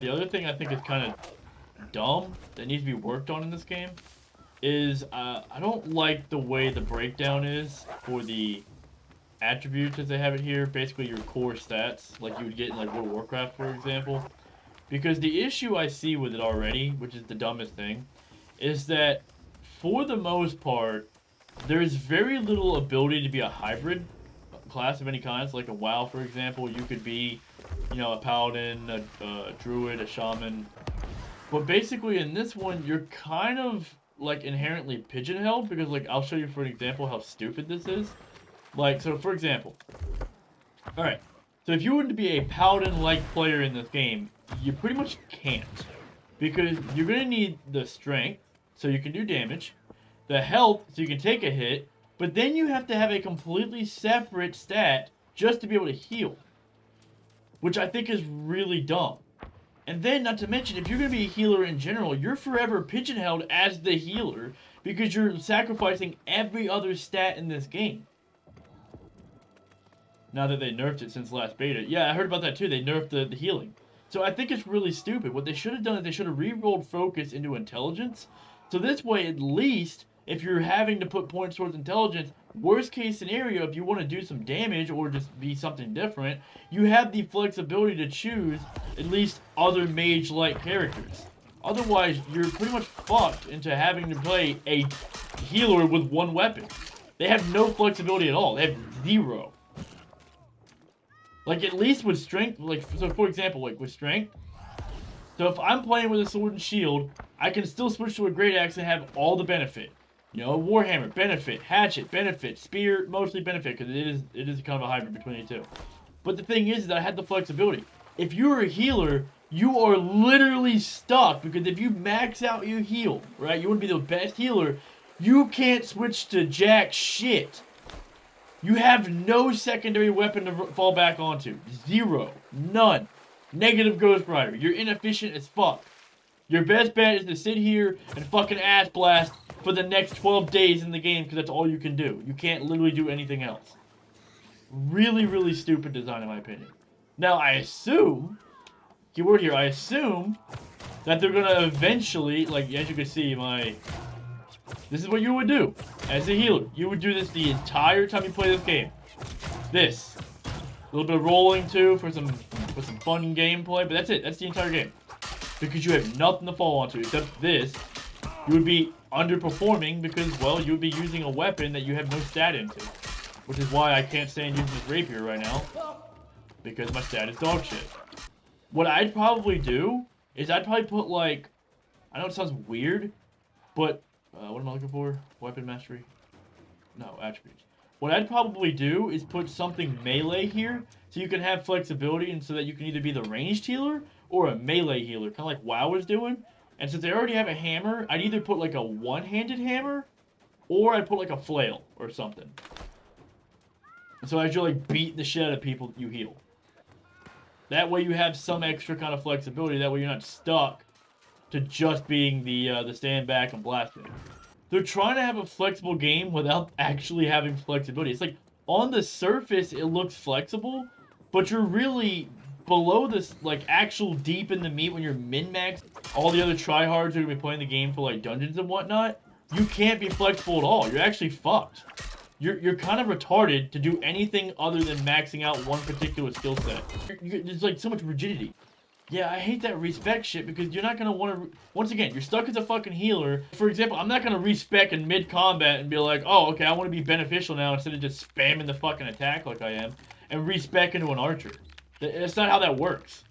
The other thing I think is kind of dumb that needs to be worked on in this game is I don't like the way the breakdown is for the attributes as they have it here. Basically, your core stats, like you would get in like World of Warcraft, for example. Because the issue I see with it already, which is the dumbest thing, is that for the most part, there's very little ability to be a hybrid class of any kind. So like a WoW, for example, you could be, a paladin, a druid, a shaman. But basically, in this one, you're kind of like inherently pigeonholed because, like, I'll show you for an example how stupid this is. Like, so for example, all right. So if you were to be a paladin-like player in this game, you pretty much can't because you're gonna need the strength so you can do damage, the health so you can take a hit, but then you have to have a completely separate stat just to be able to heal, which I think is really dumb. And then, not to mention, if you're going to be a healer in general, you're forever pigeonholed as the healer because you're sacrificing every other stat in this game. Now that they nerfed it since last beta. Yeah, I heard about that too. They nerfed the healing. So I think it's really stupid. What they should have done is they should have re-rolled focus into intelligence. So this way, at least, if you're having to put points towards intelligence, worst case scenario, if you want to do some damage or just be something different, you have the flexibility to choose at least other mage-like characters. Otherwise, you're pretty much fucked into having to play a healer with one weapon. They have no flexibility at all. They have zero. Like, at least with strength, like, so for example, like, with strength, so if I'm playing with a sword and shield, I can still switch to a great axe and have all the benefit. Warhammer, benefit, hatchet, benefit, spear, mostly benefit, because it is kind of a hybrid between the two. But the thing is that I had the flexibility. If you're a healer, you are literally stuck, because if you max out your heal, right, you want to be the best healer, you can't switch to jack shit. You have no secondary weapon to fall back onto. Zero. None. Negative Ghost Rider. You're inefficient as fuck. Your best bet is to sit here and fucking ass blast for the next 12 days in the game because that's all you can do. You can't literally do anything else. Really, really stupid design in my opinion. Now, I assume, keyword here, I assume that they're going to eventually, like, as you can see, this is what you would do as a healer. You would do this the entire time you play this game. This. A little bit of rolling too for some fun gameplay, but that's it. That's the entire game. Because you have nothing to fall onto except this. You would be underperforming because, well, you would be using a weapon that you have no stat into. Which is why I can't stand using this rapier right now. Because my stat is dog shit. What I'd probably do is I'd probably put, like, I know it sounds weird, but what am I looking for? Weapon mastery? No, attributes. What I'd probably do is put something melee here, so you can have flexibility, and so that you can either be the ranged healer or a melee healer, kind of like WoW is doing. And since they already have a hammer, I'd either put like a one-handed hammer, or I'd put like a flail or something. And so as you're like beating the shit out of people, you heal. That way you have some extra kind of flexibility. That way you're not stuck to just being the stand back and blasting. They're trying to have a flexible game without actually having flexibility. It's like, on the surface, it looks flexible, but you're really below this, like, actual deep in the meat when you're min-max. All the other tryhards who are going to be playing the game for, like, dungeons and whatnot, you can't be flexible at all. You're actually fucked. You're kind of retarded to do anything other than maxing out one particular skill set. There's, like, so much rigidity. Yeah, I hate that respec shit because you're not going to want to... Once again, you're stuck as a fucking healer. For example, I'm not going to respec in mid-combat and be like, oh, okay, I want to be beneficial now instead of just spamming the fucking attack like I am and respec into an archer. That's not how that works.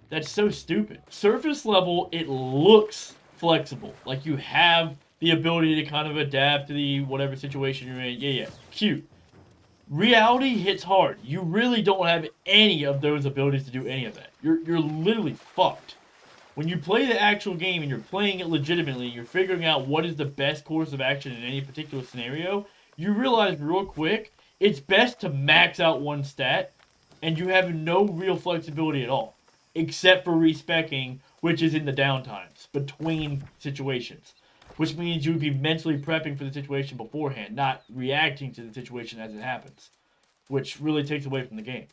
That's so stupid. Surface level, it looks flexible. Like you have the ability to kind of adapt to the whatever situation you're in. Yeah, cute. Reality hits hard. You really don't have any of those abilities to do any of that. You're literally fucked. When you play the actual game and you're playing it legitimately, you're figuring out what is the best course of action in any particular scenario, you realize real quick, it's best to max out one stat, and you have no real flexibility at all. Except for respecking, which is in the downtimes, between situations. Which means you would be mentally prepping for the situation beforehand, not reacting to the situation as it happens. Which really takes away from the game.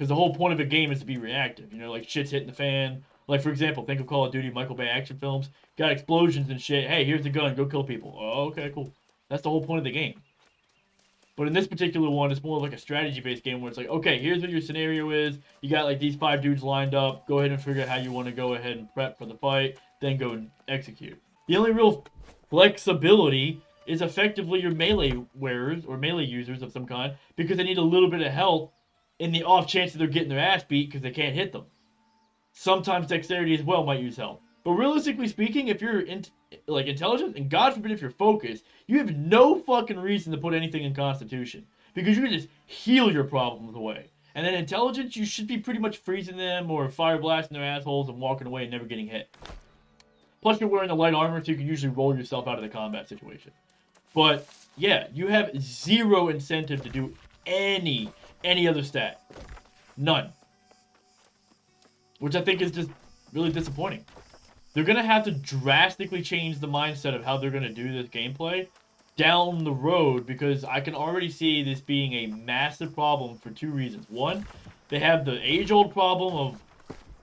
Because the whole point of a game is to be reactive. You know, like shit's hitting the fan. Like, for example, think of Call of Duty, Michael Bay action films. Got explosions and shit. Hey, here's the gun. Go kill people. Oh, okay, cool. That's the whole point of the game. But in this particular one, it's more like a strategy-based game where it's like, okay, here's what your scenario is. You got like these 5 dudes lined up. Go ahead and figure out how you want to go ahead and prep for the fight. Then go and execute. The only real flexibility is effectively your melee wearers or melee users of some kind because they need a little bit of health in the off chance that they're getting their ass beat because they can't hit them. Sometimes dexterity as well might use health. But realistically speaking, if you're intelligent, and God forbid if you're focused, you have no fucking reason to put anything in Constitution. Because you can just heal your problems away. And then intelligence, you should be pretty much freezing them or fire blasting their assholes and walking away and never getting hit. Plus you're wearing the light armor so you can usually roll yourself out of the combat situation. But yeah, you have zero incentive to do any other stat. None. Which I think is just really disappointing. They're going to have to drastically change the mindset of how they're going to do this gameplay down the road because I can already see this being a massive problem for 2 reasons. One, they have the age-old problem of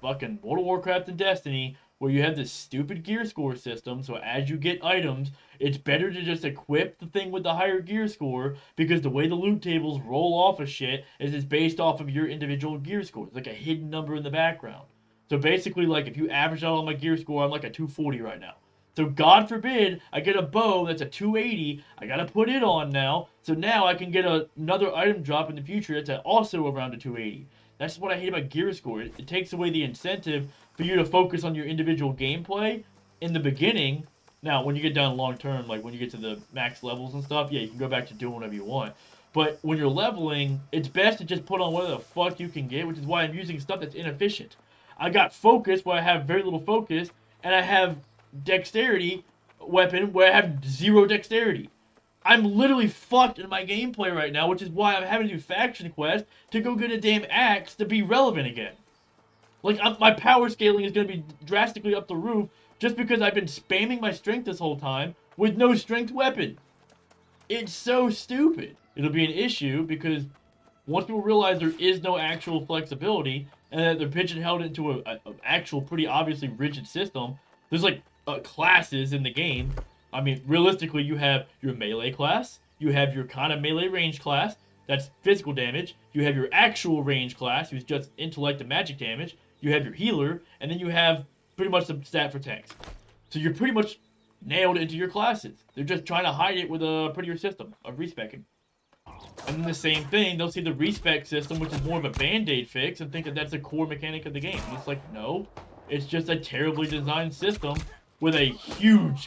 fucking World of Warcraft and Destiny where you have this stupid gear score system, so as you get items, it's better to just equip the thing with the higher gear score because the way the loot tables roll off of shit is it's based off of your individual gear score. It's like a hidden number in the background. So basically, like, if you average out all my gear score, I'm like a 240 right now. So God forbid I get a bow that's a 280, I gotta put it on now, so now I can get another item drop in the future that's also around a 280. That's what I hate about gear score. It takes away the incentive for you to focus on your individual gameplay in the beginning. Now, when you get down long term, like when you get to the max levels and stuff, yeah, you can go back to doing whatever you want. But when you're leveling, it's best to just put on whatever the fuck you can get, which is why I'm using stuff that's inefficient. I got focus where I have very little focus, and I have dexterity weapon where I have 0 dexterity. I'm literally fucked in my gameplay right now, which is why I'm having to do faction quests to go get a damn axe to be relevant again. Like, my power scaling is going to be drastically up the roof just because I've been spamming my strength this whole time with no strength weapon. It's so stupid. It'll be an issue because once people realize there is no actual flexibility and that they're pigeonholed into an actual pretty obviously rigid system, there's like classes in the game. I mean, realistically, you have your melee class, you have your kind of melee range class, that's physical damage, you have your actual range class, who's just intellect and magic damage, you have your healer, and then you have pretty much the stat for tanks. So you're pretty much nailed into your classes. They're just trying to hide it with a prettier system of respecing. And then the same thing, they'll see the respec system, which is more of a band-aid fix, and think that that's a core mechanic of the game. And it's like, no, it's just a terribly designed system with an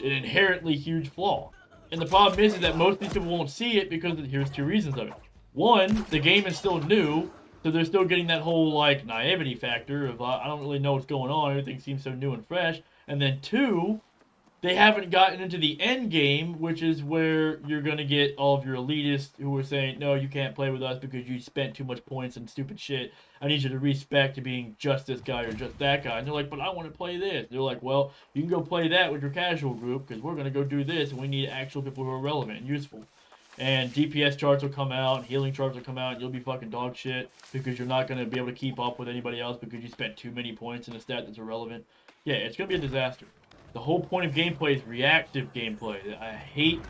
inherently huge flaw. And the problem is that most of these people won't see it because here's 2 reasons of it. One, the game is still new, so they're still getting that whole, like, naivety factor of, I don't really know what's going on, everything seems so new and fresh. And then 2, they haven't gotten into the end game, which is where you're going to get all of your elitists who are saying, no, you can't play with us because you spent too much points and stupid shit. I need you to respec to being just this guy or just that guy. And they're like, but I want to play this. They're like, well, you can go play that with your casual group because we're going to go do this and we need actual people who are relevant and useful. And DPS charts will come out, and healing charts will come out, and you'll be fucking dog shit because you're not going to be able to keep up with anybody else because you spent too many points in a stat that's irrelevant. Yeah, it's going to be a disaster. The whole point of gameplay is reactive gameplay. I hate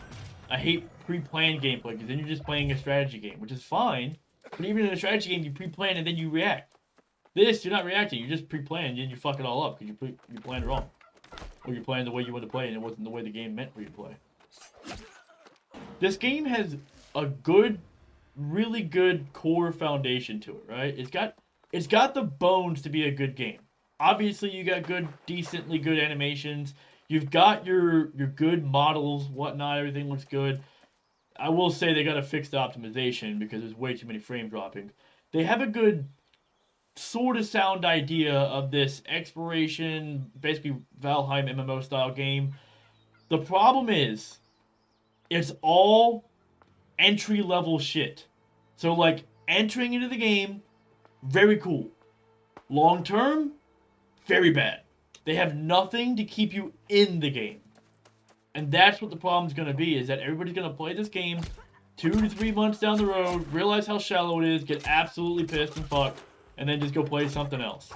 pre-planned gameplay because then you're just playing a strategy game, which is fine. But even in a strategy game, you pre-plan and then you react. This, you're not reacting. You just pre-plan and then you fuck it all up because you planned wrong. Or you planned the way you wanted to play and it wasn't the way the game meant for you to play. This game has a really good core foundation to it, right? It's got the bones to be a good game. Obviously, you got decently good animations. You've got your good models, whatnot. Everything looks good. I will say they got to fix the optimization because there's way too many frame droppings. They have a good sort of sound idea of this exploration, basically Valheim MMO style game. The problem is, it's all entry level shit. So like entering into the game, very cool. Long term, very bad. They have nothing to keep you in the game. And that's what the problem's going to be, is that everybody's going to play this game 2 to 3 months down the road, realize how shallow it is, get absolutely pissed and fucked, and then just go play something else.